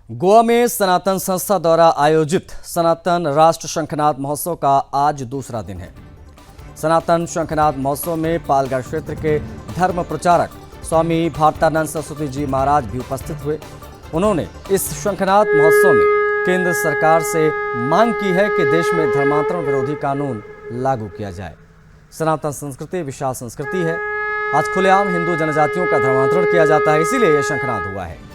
गोवा में सनातन संस्था द्वारा आयोजित सनातन राष्ट्र शंखनाद महोत्सव का आज दूसरा दिन है। सनातन शंखनाद महोत्सव में पालगढ़ क्षेत्र के धर्म प्रचारक स्वामी भारतानंद सरस्वती जी महाराज भी उपस्थित हुए। उन्होंने इस शंखनाद महोत्सव में केंद्र सरकार से मांग की है कि देश में धर्मांतरण विरोधी कानून लागू किया जाए। सनातन संस्कृति विशाल संस्कृति है। आज खुलेआम हिंदू जनजातियों का धर्मांतरण किया जाता है, इसीलिए यह शंखनाद हुआ है।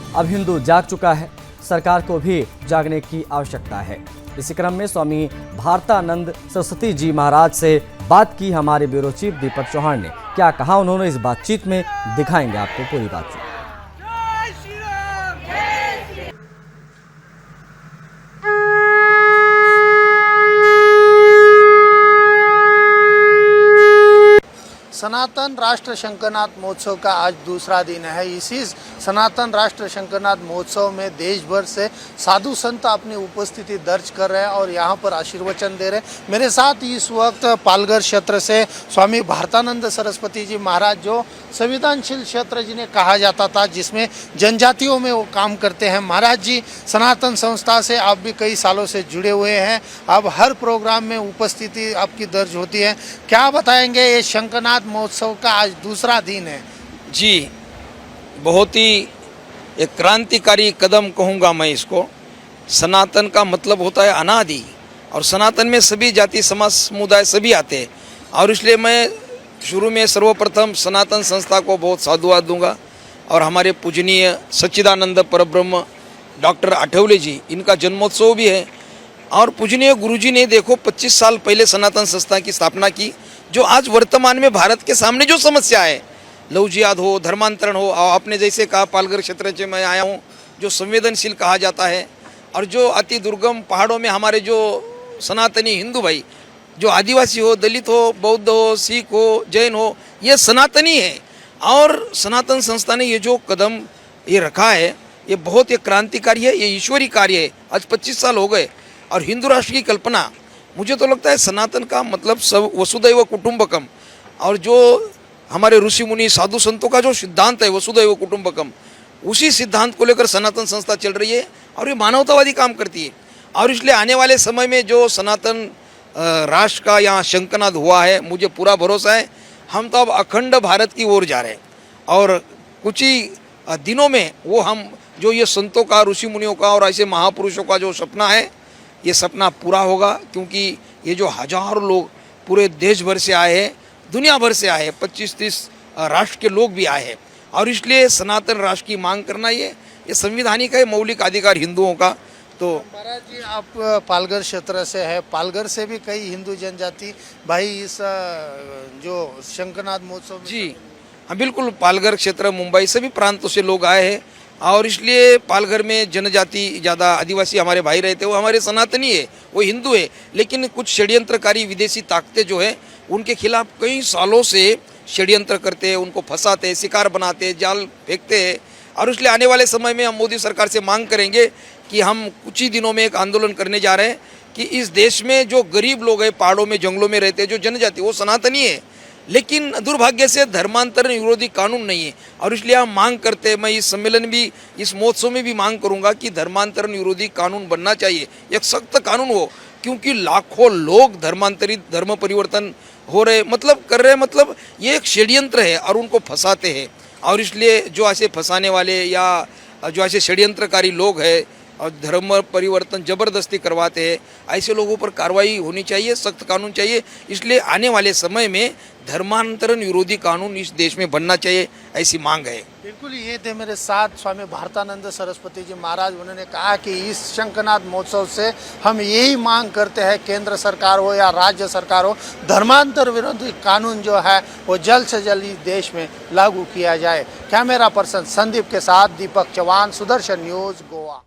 अब हिंदू जाग चुका है, सरकार को भी जागने की आवश्यकता है। इसी क्रम में स्वामी भारतानंद सरस्वती जी महाराज से बात की हमारे ब्यूरो चीफ दीपक चौहान ने। क्या कहा उन्होंने इस बातचीत में, दिखाएंगे आपको पूरी बातचीत। सनातन राष्ट्र शंखनाद महोत्सव का आज दूसरा दिन है। इसी सनातन राष्ट्र शंखनाद महोत्सव में देश भर से साधु संत अपनी उपस्थिति दर्ज कर रहे हैं और यहाँ पर आशीर्वचन दे रहे हैं। मेरे साथ इस वक्त पालगढ़ क्षेत्र से स्वामी भारतानंद सरस्वती जी महाराज, जो संवेदनशील क्षेत्र जिन्हें कहा जाता था, जिसमें जनजातियों में वो काम करते हैं। महाराज जी, सनातन संस्था से आप भी कई सालों से जुड़े हुए हैं, अब हर प्रोग्राम में उपस्थिति आपकी दर्ज होती है। क्या बताएंगे, ये शंखनाद महोत्सव का आज दूसरा दिन है? जी, बहुत ही एक क्रांतिकारी कदम कहूँगा मैं इसको। सनातन का मतलब होता है अनादि, और सनातन में सभी जाति समाज समुदाय सभी आते हैं, और इसलिए मैं शुरू में सर्वप्रथम सनातन संस्था को बहुत साधुवाद दूंगा। और हमारे पूजनीय सच्चिदानंद परब्रह्म डॉक्टर आठवले जी, इनका जन्मोत्सव भी है। और पूजनीय गुरुजी ने देखो 25 साल पहले सनातन संस्था की स्थापना की, जो आज वर्तमान में भारत के सामने जो समस्या है, लव जिहाद हो, धर्मांतरण हो, और आपने जैसे कहा पालगढ़ क्षेत्र से मैं आया हूँ, जो संवेदनशील कहा जाता है, और जो अति दुर्गम पहाड़ों में हमारे जो सनातनी हिंदू भाई, जो आदिवासी हो, दलित हो, बौद्ध हो, सिख हो, जैन हो, ये सनातनी है। और सनातन संस्था ने ये जो कदम ये रखा है, ये बहुत एक क्रांतिकारी है, ये ईश्वरी कार्य है। आज 25 साल हो गए, और हिंदू राष्ट्र की कल्पना, मुझे तो लगता है सनातन का मतलब सब वसुदैव कुटुंबकम, और जो हमारे ऋषि मुनि साधु संतों का जो सिद्धांत है वसुदैव कुटुंबकम, उसी सिद्धांत को लेकर सनातन संस्था चल रही है, और ये मानवतावादी काम करती है। और इसलिए आने वाले समय में जो सनातन राष्ट्र का यहाँ शंखनाद हुआ है, मुझे पूरा भरोसा है हम तो अब अखंड भारत की ओर जा रहे हैं। और कुछ ही दिनों में वो हम जो ये संतों का, ऋषि मुनियों का और ऐसे महापुरुषों का जो सपना है, ये सपना पूरा होगा। क्योंकि ये जो हजारों लोग पूरे देश भर से आए हैं, दुनिया भर से आए हैं, 25-30 राष्ट्र के लोग भी आए हैं, और इसलिए सनातन राष्ट्र की मांग करना ये संविधानिक है, मौलिक अधिकार हिंदुओं का। तो महाराज जी, आप पालगढ़ क्षेत्र से है, पालगढ़ से भी कई हिंदू जनजाति भाई इस जो शंखनाद महोत्सव जी हाँ, बिल्कुल, पालगढ़ क्षेत्र, मुंबई सभी प्रांतों से लोग आए हैं। और इसलिए पालगढ़ में जनजाति ज़्यादा, आदिवासी हमारे भाई रहते हैं, वो हमारे सनातनी है, वो हिंदू है। लेकिन कुछ षड्यंत्रकारी विदेशी ताकतें जो है, उनके खिलाफ कई सालों से षड्यंत्र करते हैं, उनको फंसाते हैं, शिकार बनाते हैं, जाल फेंकते हैं। और इसलिए आने वाले समय में हम मोदी सरकार से मांग करेंगे कि हम कुछ ही दिनों में एक आंदोलन करने जा रहे हैं कि इस देश में जो गरीब लोग हैं, पहाड़ों में, जंगलों में रहते हैं, जो जनजाति, वो सनातनी है, लेकिन दुर्भाग्य से धर्मांतरण विरोधी कानून नहीं है। और इसलिए हम मांग करते हैं, मैं इस सम्मेलन भी, इस महोत्सव में भी मांग करूंगा कि धर्मांतरण विरोधी कानून बनना चाहिए, एक सख्त कानून हो। क्योंकि लाखों लोग धर्मांतरित, धर्म परिवर्तन हो रहे, मतलब कर रहे, मतलब ये एक षड्यंत्र है, और उनको फंसाते हैं। और इसलिए जो ऐसे फंसाने वाले या जो ऐसे षड्यंत्रकारी लोग हैं और धर्म परिवर्तन जबरदस्ती करवाते हैं, ऐसे लोगों पर कार्रवाई होनी चाहिए, सख्त कानून चाहिए। इसलिए आने वाले समय में धर्मांतरण विरोधी कानून इस देश में बनना चाहिए, ऐसी मांग है। बिल्कुल, ये थे मेरे साथ स्वामी भारतानंद सरस्वती जी महाराज। उन्होंने कहा कि इस शंखनाद महोत्सव से हम यही मांग करते हैं, केंद्र सरकार हो या राज्य सरकार हो, धर्मांतर विरोधी कानून जो है वो जल्द से जल्द इस देश में लागू किया जाए। कैमरा पर्सन संदीप के साथ दीपक चौहान, सुदर्शन न्यूज़, गोवा।